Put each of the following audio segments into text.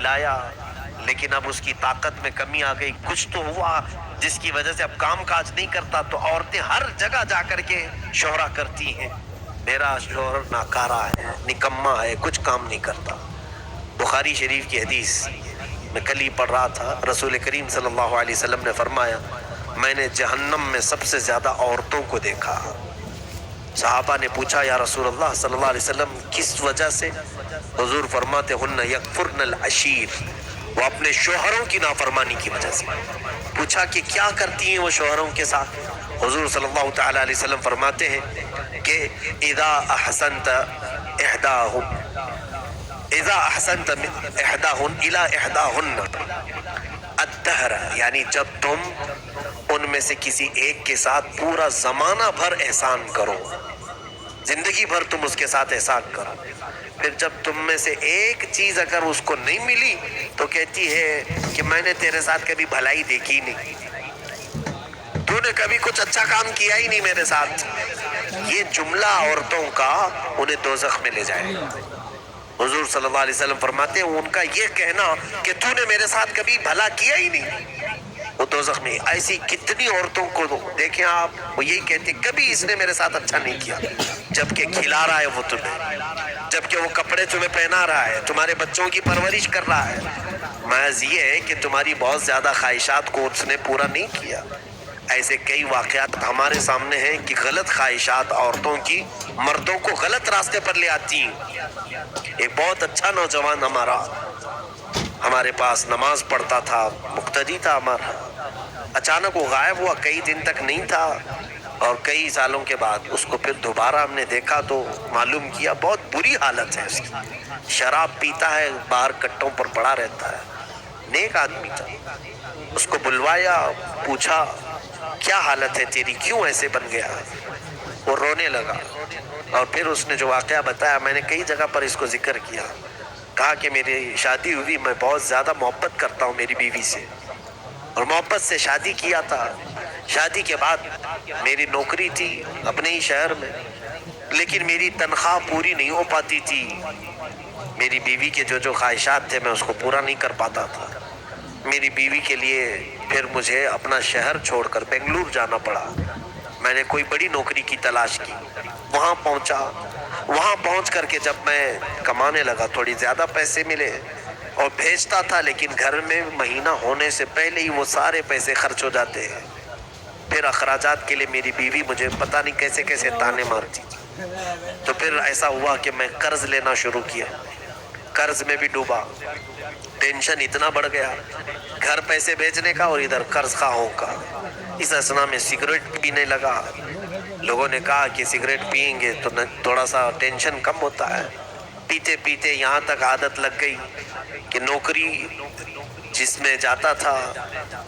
کھلایا، لیکن اب اس کی طاقت میں کمی آ گئی، کچھ تو ہوا جس کی وجہ سے اب کام کاج نہیں کرتا، تو عورتیں ہر جگہ جا کر کے شہرا کرتی ہیں میرا شوہر ناکارہ ہے، نکما ہے، کچھ کام نہیں کرتا۔ بخاری شریف کی حدیث میں کل ہی پڑھ رہا تھا، رسول کریم صلی اللہ علیہ وسلم نے فرمایا میں نے جہنم میں سب سے زیادہ عورتوں کو دیکھا۔ صحابہ نے پوچھا یا رسول اللہ صلی اللہ علیہ وسلم کس وجہ سے؟ حضور فرماتے ہن یکفرن العشیر، وہ اپنے شوہروں کی نافرمانی کی وجہ سے۔ پوچھا کہ کیا کرتی ہیں وہ شوہروں کے ساتھ؟ حضور صلی اللہ تعالی علیہ وسلم فرماتے ہیں کہ اذا احسنت احداہن الی احداہن الدہر، یعنی جب تم ان میں سے کسی ایک کے ساتھ پورا زمانہ بھر احسان کرو، زندگی بھر تم اس کے ساتھ احسان کرو، پھر جب تم میں سے ایک چیز اگر اس کو نہیں ملی تو کہتی ہے کہ میں نے تیرے ساتھ کبھی بھلائی دیکھی نہیں، تو نے کبھی کچھ اچھا کام کیا ہی نہیں میرے ساتھ۔ یہ جملہ عورتوں کا انہیں دوزخ میں لے جائے گا۔ حضور صلی اللہ علیہ وسلم فرماتے ہیں ان کا یہ کہنا کہ تو نے میرے ساتھ کبھی بھلا کیا ہی نہیں، وہ دوزخ میں۔ ایسی کتنی عورتوں کو دیکھیں آپ، وہ یہی کہتے ہیں کبھی اس نے میرے ساتھ اچھا نہیں کیا، جبکہ کھلا رہا ہے وہ تمہیں، جبکہ وہ کپڑے تمہیں پہنا رہا ہے، تمہارے بچوں کی پرورش کر رہا ہے، محض یہ ہے کہ تمہاری بہت زیادہ خواہشات کو اس نے پورا نہیں کیا۔ ایسے کئی واقعات ہمارے سامنے ہیں کہ غلط خواہشات عورتوں کی مردوں کو غلط راستے پر لے آتی ہیں۔ ایک بہت اچھا نوجوان ہمارے پاس نماز پڑھتا تھا، مقتدی تھا ہمارا، اچانک وہ غائب ہوا، کئی دن تک نہیں تھا، اور کئی سالوں کے بعد اس کو پھر دوبارہ ہم نے دیکھا تو معلوم کیا بہت بری حالت ہے اس کی، شراب پیتا ہے، باہر کٹوں پر پڑا رہتا ہے، نیک آدمی تھا۔ اس کو بلوایا، پوچھا کیا حالت ہے تیری، کیوں ایسے بن گیا؟ وہ رونے لگا، اور پھر اس نے جو واقعہ بتایا میں نے کئی جگہ پر اس کو ذکر کیا، کہا کہ میری شادی ہوئی، میں بہت زیادہ محبت کرتا ہوں میری بیوی سے، اور محبت سے شادی کیا تھا۔ شادی کے بعد میری نوکری تھی اپنے ہی شہر میں، لیکن میری تنخواہ پوری نہیں ہو پاتی تھی، میری بیوی کے جو خواہشات تھے میں اس کو پورا نہیں کر پاتا تھا۔ میری بیوی کے لیے پھر مجھے اپنا شہر چھوڑ کر بنگلور جانا پڑا، میں نے کوئی بڑی نوکری کی تلاش کی، وہاں پہنچا، وہاں پہنچ کر کے جب میں کمانے لگا تھوڑی زیادہ پیسے ملے اور بھیجتا تھا، لیکن گھر میں مہینہ ہونے سے پہلے ہی وہ سارے پیسے خرچ ہو جاتے ہیں۔ پھر اخراجات کے لیے میری بیوی مجھے پتہ نہیں کیسے کیسے تانے مارتی تھی، تو پھر ایسا ہوا کہ میں قرض لینا شروع کیا، قرض میں بھی ڈوبا، ٹینشن اتنا بڑھ گیا، گھر پیسے بھیجنے کا اور ادھر قرض خواہوں کا۔ اس اثنا میں سگریٹ پینے لگا، لوگوں نے کہا کہ سگریٹ پئیں گے تو تھوڑا سا ٹینشن کم ہوتا ہے، پیتے پیتے یہاں تک عادت لگ گئی کہ نوکری جس میں جاتا تھا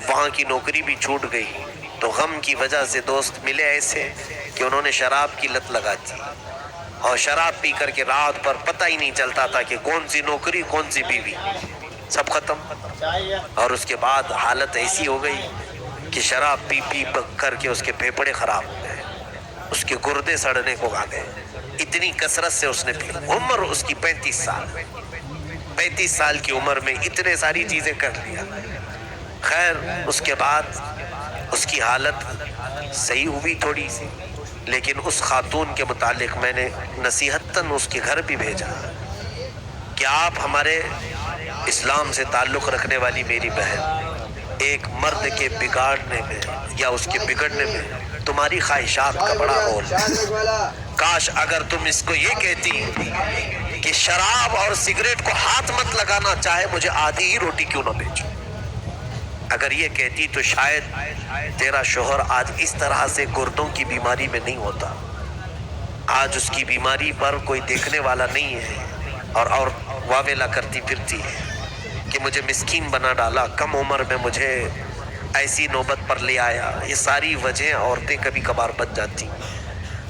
وہاں کی نوکری بھی چھوٹ گئی، تو غم کی وجہ سے دوست ملے ایسے کہ انہوں نے شراب کی لت لگا دی، اور شراب پی کر کے رات پر پتہ ہی نہیں چلتا تھا کہ کون سی نوکری کون سی بیوی، سب ختم۔ اور اس کے بعد حالت ایسی ہو گئی کہ شراب پی پی کر کے اس کے پھیپھڑے خراب ہو گئے، اس کے گردے سڑنے کو آ گئے، اتنی کثرت سے اس نے پی۔ عمر اس کی 35 سال، 35 سال کی عمر میں اتنے ساری چیزیں کر لیا۔ خیر اس کے بعد اس کی حالت صحیح ہوئی تھوڑی سی، لیکن اس خاتون کے متعلق میں نے نصیحتاً اس کے گھر بھی بھیجا کہ آپ ہمارے اسلام سے تعلق رکھنے والی میری بہن، ایک مرد کے بگاڑنے میں یا اس کے بگڑنے میں تمہاری خواہشات کا بڑا رول ہے۔ کاش اگر تم اس کو یہ کہتی کہ شراب اور سگریٹ کو ہاتھ مت لگانا، چاہے مجھے آدھی ہی روٹی کیوں نہ بیچو، اگر یہ کہتی تو شاید تیرا شوہر آج اس طرح سے گردوں کی بیماری میں نہیں ہوتا۔ آج اس کی بیماری پر کوئی دیکھنے والا نہیں ہے، اور واویلا کرتی پھرتی ہے کہ مجھے مسکین بنا ڈالا، کم عمر میں مجھے ایسی نوبت پر لے آیا۔ یہ ساری وجہ عورتیں کبھی کبھار بن جاتی۔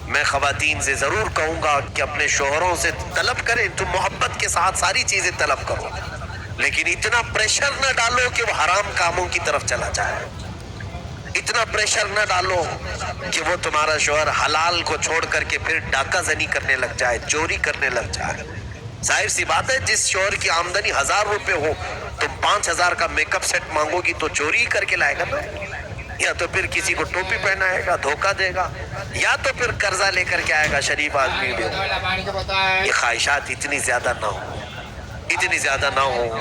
میں خواتین سے ضرور کہوں گا کہ اپنے شوہروں سے طلب کریں، تم محبت کے ساتھ ساری چیزیں طلب کرو، لیکن اتنا پریشر نہ ڈالو کہ وہ حرام کاموں کی طرف چلا جائے، اتنا پریشر نہ ڈالو کہ وہ تمہارا شوہر حلال کو چھوڑ کر کے پھر ڈاکہ زنی کرنے لگ جائے، چوری کرنے لگ جائے۔ ظاہر سی بات ہے جس شوہر کی آمدنی 1000 روپے ہو تم 5000 کا میک اپ سیٹ مانگو گی تو چوری ہی کر کے لائے گا نا، یا تو پھر کسی کو ٹوپی پہنائے گا، دھوکہ دے گا، یا تو پھر قرضہ لے کر کے آئے گا شریف آدمی بھی ہو۔ یہ خواہشات اتنی زیادہ نہ ہو، اتنی زیادہ نہ ہو